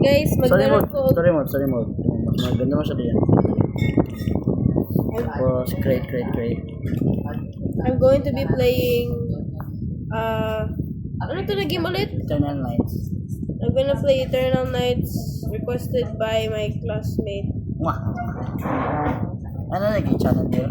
Guys, magdala ko. Story mode. Maganda mo siya diyan. Tapos, create. I'm going to be playing ano to na game ulit? Eternal Nights. I'm gonna play Eternal Nights requested by my classmate. Mwah! Ano naging channel niyo?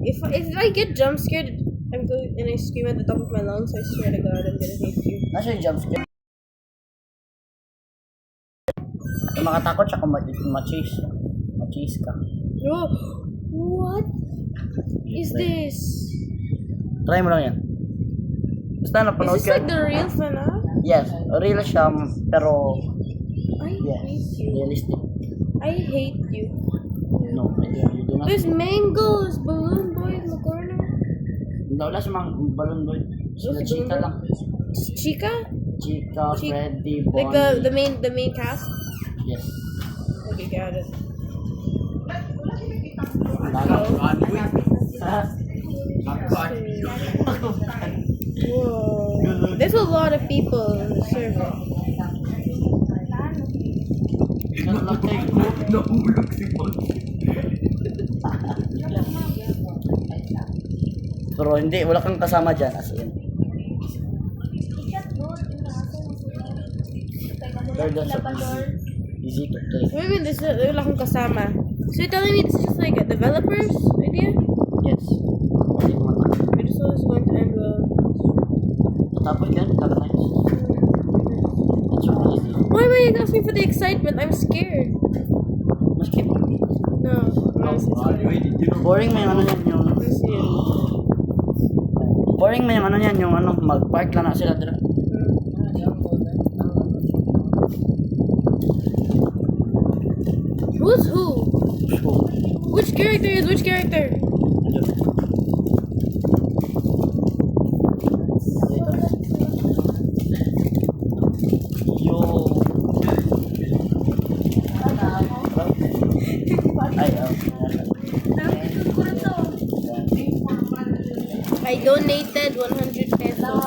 If I get jump scared, I'm going and I scream at the top of my lungs, I swear to God, I'm gonna hate you. Nasa yung jumpscare? Makatakot siya kung ma-chase ka. Oh, what is this? Try mo lang yan. Basta Is napanood this like the real FNAF? Yes, real siya, pero I hate you. realistic. I hate you. No, you do not. There's mangoes, balloon boy in the corner. Wala sa mga balloon boy. Sila What's Cheetah lang. Chica? Chica, Freddy, Like Bonnie. the main cast? Yes. Okay, got it. Whoa. There's a lot of people in the server. Nahulog si Bon. Pero hindi, wala kang kasama dyan. As in. That's easy to play. What do you mean this is wala akong kasama? So you're telling me this is just like a developer's idea? Yes. Hindi ko matapos. I just thought it was going to end well. Matapos yan, Eternal Nights. That's really easy. Why am I asking for the excitement? I'm scared. Skip. No. Boring mo yung ano yan, yung... Boring mo yung ano yan, yung ano, mag-park lang na sila dito. Who's who? Which character is which character? Yo. I donated 100 pesos.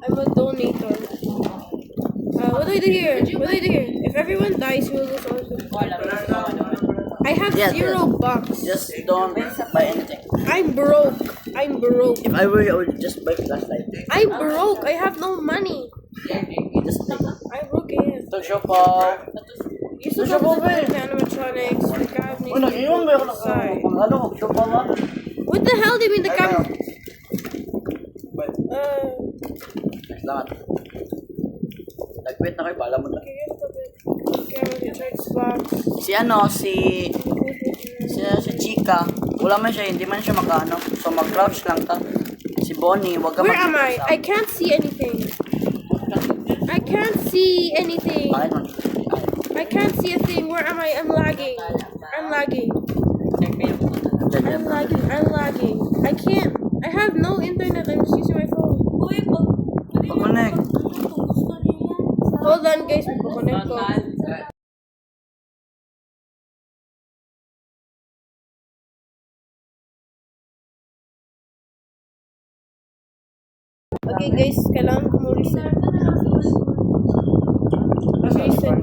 I'm a donator. What do I do here? If everyone dies, who will lose all the I have zero bucks. Just don't buy anything. I'm broke. If I were you, I would just buy flashlight. I'm broke. I have no money. Just take it. I'm broke again. Ito siya pa. You still have to buy the animatronics. The cab needs Ano, to be iyon ba yung outside. ano, siya pa ba? What the hell do you mean the cam? Salamat. Nag-quit na kayo, pala mo na. Si ano, si Chica, wala man siya, hindi man siya makaano. So mag-crouch lang ta. Si Bonnie, wag ka Where am I? I can't see anything. I can't see anything. Bakit man? I can't see a thing. Where am I? I'm lagging. I can't. I have no internet. I'm just using my phone. Connect. Hold on, guys. Connect ko. Okay, guys. Kailangan ko mo reset. Reset.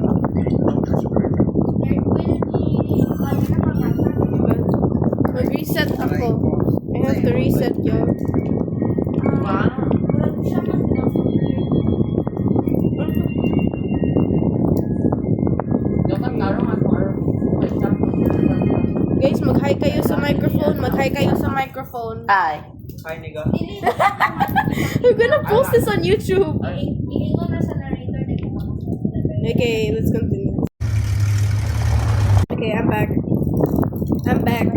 Mag-reset ako. I have to reset, yo. Guys, mag-hi kayo sa microphone. Hi. Hi, nigga. I'm gonna post this on YouTube. Okay, let's continue. Okay, I'm back. And back.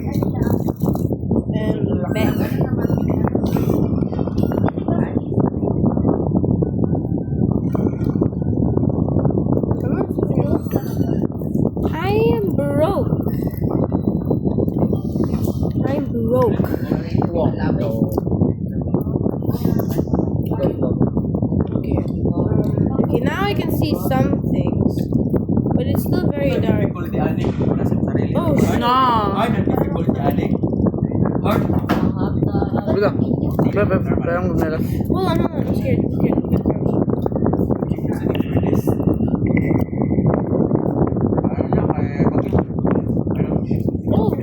I am broke. Okay, now I can see some things. Parang nila. Hold on. I'm scared. Oh.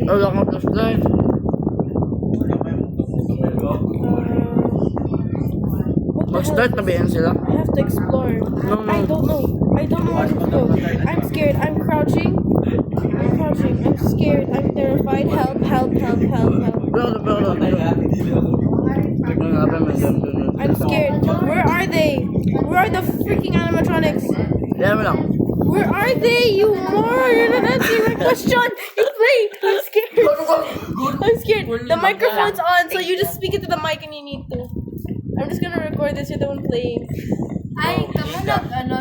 Wala kang flashlight. Mag-start na ba yan sila? I have to explore. No. I don't know where to go. I'm scared. I'm crouching. I'm scared. I'm terrified. Help. Pero. I'm scared. Where are they? Where are the freaking animatronics? Yan mo lang. Where are they? You moron! You're not answering my question. You play. I'm scared. The microphone's on, so you just speak into the mic and you need to. I'm just gonna record this. You're the one playing. Ay, kamu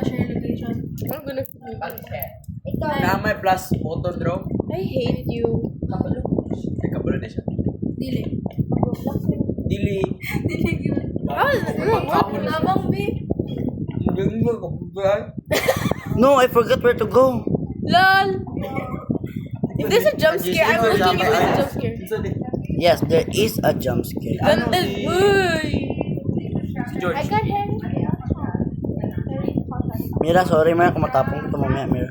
share location. I'm gonna. Na may plus photo draw. I hate you. Kabalo na siya. Dili. Dili. Dili yun. Oh, no, Labang B. No, I forgot where to go. lol. If there's a jump scare, I'm looking if there's a jump scare. Yes, there is a jump scare. Then, uy. I got Harry. Mira, sorry Mira, kung matapong kita mamaya, Mira.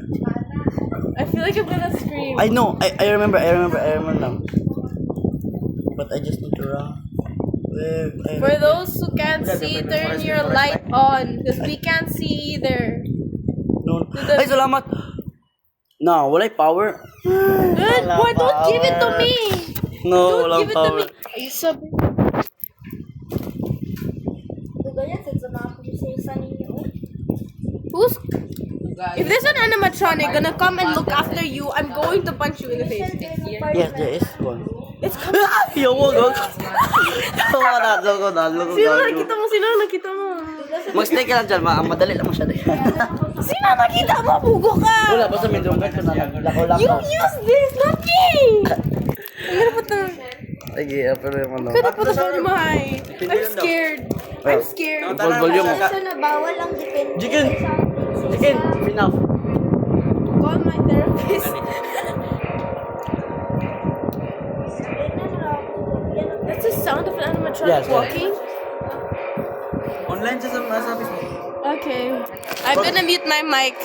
I feel like I'm gonna scream. I know, I remember lang. But I just need to run. For those who can't see, turn your light on. Because we can't see either. No. Ay, salamat! No, walay power. Good. Boy, don't give it to me. No, Don't walang give it to power. me. Ay, sabi. Who's... If there's an animatronic gonna come and look after you, I'm going to punch you in the face. Yes, there is one. It's coming. Yawa, gago. Loko na. Sino nakita mo? Mag-stay ka lang dyan, madali lang masyado. Sino nakita mo? Pugo ka! Wala, basta may drone ko na lako. You use this, not me! I'm gonna put the... Sige, pero yung ano. I'm gonna put the phone in my eye. I'm scared. I'm scared. Volume. Kaso na bawal ang depende. Chicken, enough. Call my therapist. That's the sound of an animatronic Yes. walking? Online siya sa Facebook. Okay. I'm gonna mute my mic.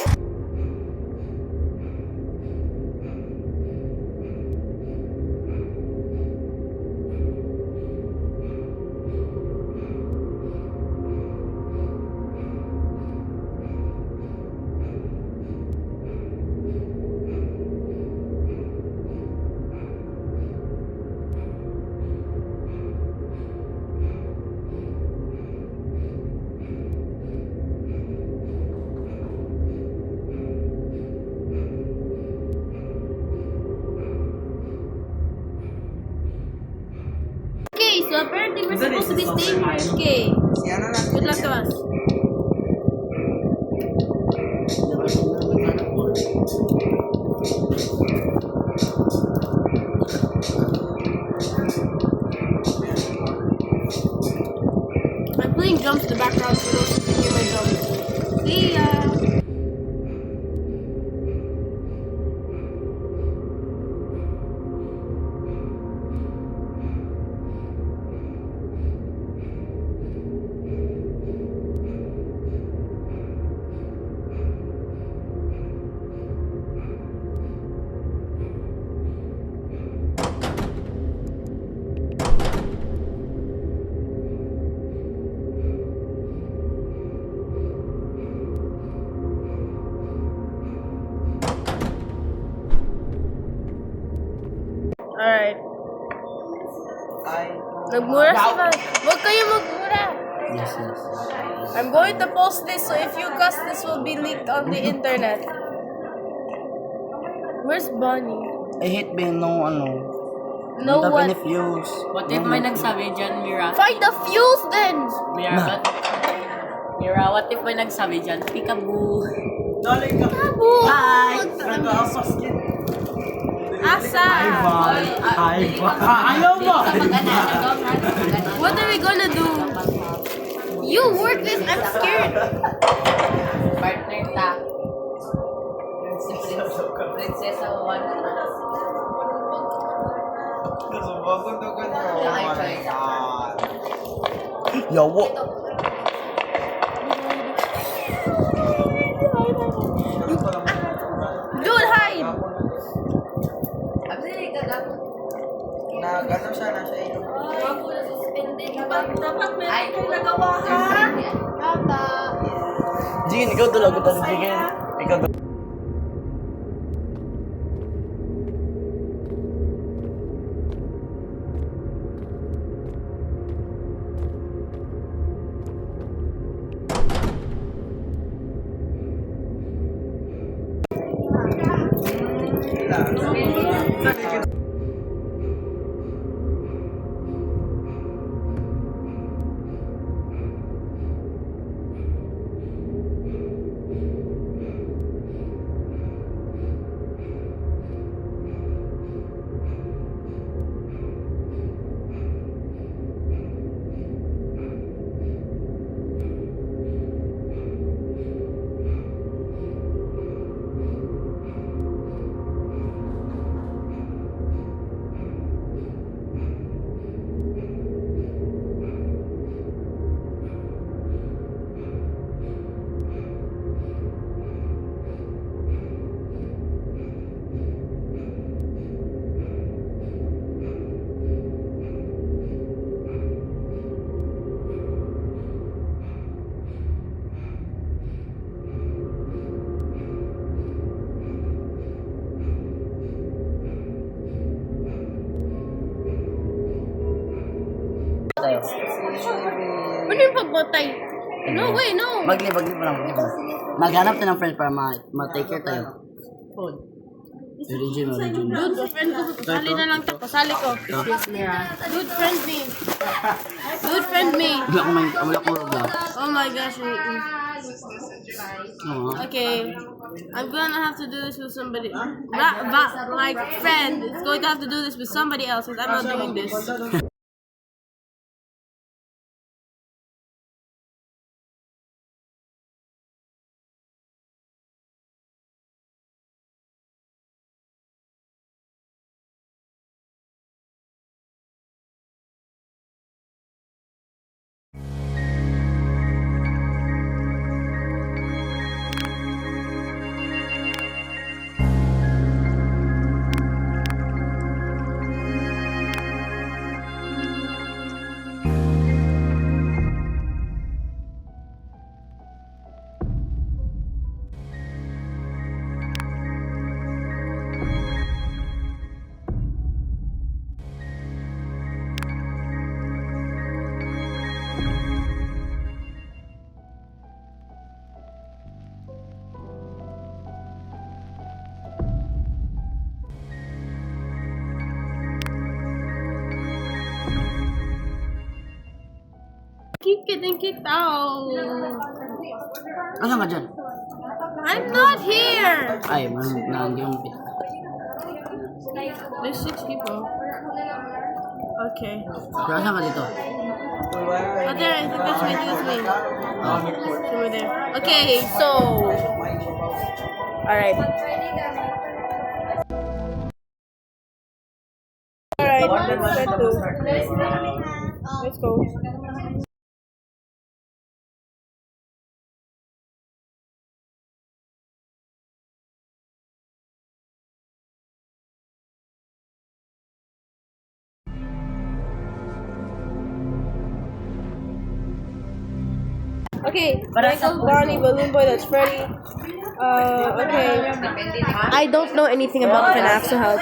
Okay, so apparently we're supposed to be staying here. Okay. Good luck to us. I'm playing jumps in the background for those who can hear my jumps. See ya! Alright. Nagmura si Val. Huwag kayo magmura. Yes. I'm going to post this, so if you cuss, this will be leaked on the internet. Where's Bonnie? I hate being no No Ang one. dami ni views. What if may nagsabi dyan, Mira? Find the fuse then! Mira, what if may nagsabi dyan? Peekaboo. Naling ka. Tabo! Asa! Ayaw mo! What are we gonna do? You work this, I'm scared. Partner ta. Prinsesa 1. Pagundugan nyo. Oh my God. Yawo. Dude, hide! Nag-ano siya na siya yun. Dapat meron kong nagawa ha? Tata. Jin, ikaw talaga tayo, Jin. Ikaw tayo. Ano yung pagbotay? No, wait, no. Maglib mo lang. Maghanap tayo ng friends para ma-take care tayo. Religion. Dude, friend ko. Pasali na lang to. Pasali ko. Dude, friend me. Dude, friend me. Wala akong Roblox. Oh my gosh, wait. Oo. Okay. I'm gonna have to do this with somebody. Like, friend. It's going to have to do this with somebody else because I'm not doing this. Keep getting kicked out. Ano ka dyan? I'm not here. Ay, hindi yung pit. There's 6 people. Okay. Pero saan ka dito? Oh, there. I think that's me. Oh. Over there. Okay, so. Alright. Alright, let's go. Okay, Michael, Bonnie, Balloon Boy, that's Freddy. Okay. I don't know anything about FNAF, so help.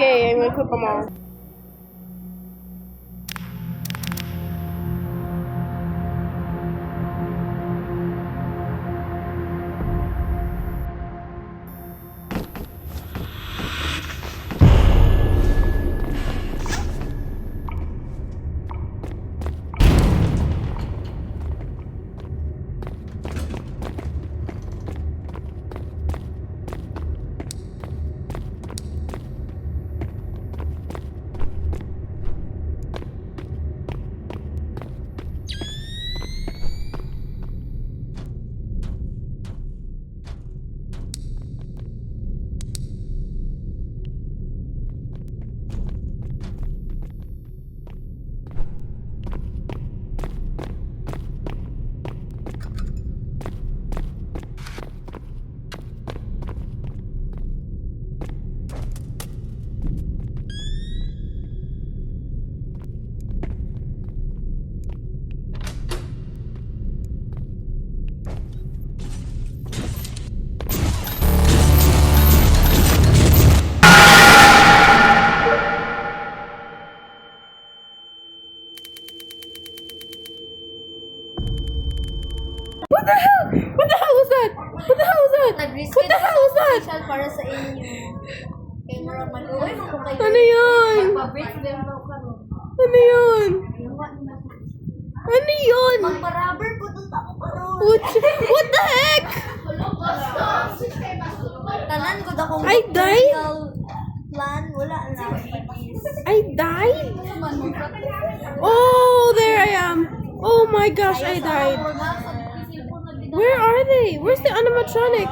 Okay, I'm gonna clip them all. What the hell was that? Special para sa inyo. Kaya murag mag-uwi mo kayo. Ano yun? Pa-break them daw karon. Ano yun? Ano yun? Magpa-rubber po doon ako karon. What the heck? Tanan ko da kong I died? plan, wala na. I died? Oh, there I am. Oh my gosh, I died. Where are they? Where's the animatronic?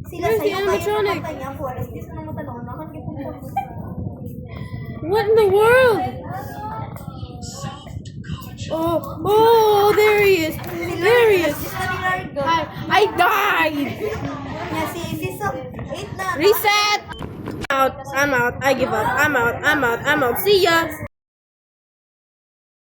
Sila Where's the sa'yo kayo animatronic? nakatanya po. Alas 10 na mo tanong. Nakakit po po. What in the world? Oh, there he is. There he is. I died. Nga si Sok, 8 na. Reset. I'm out. I give up. I'm out. See ya.